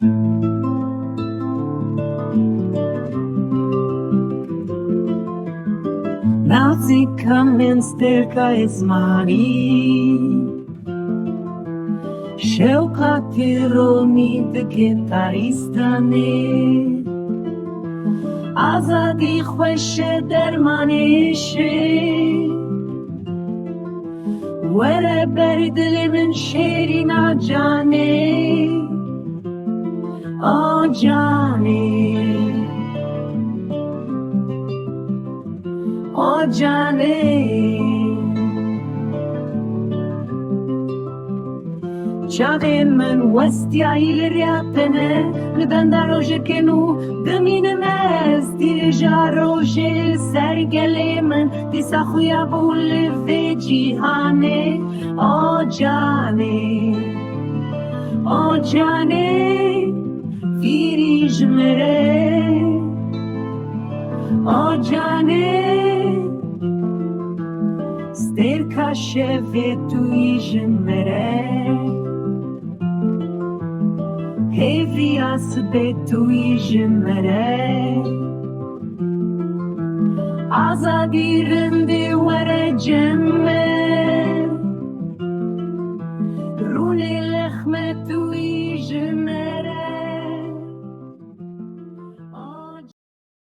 Nazi kamen sterka esmani Sheuqati romi de gitaristane Azadi خوش درمانشه وره بردل من شیرین آجانه آجانه چاقه من وستی آیل ریاپنه لبند روژه کنو دمین مزدی جا روژه سرگله من دیسا خویا بول في جیهانه آجانه فیری جمره آجانه سترکا شفه توی جمره هیویاس به توی جمره آزادی رنده وره جمره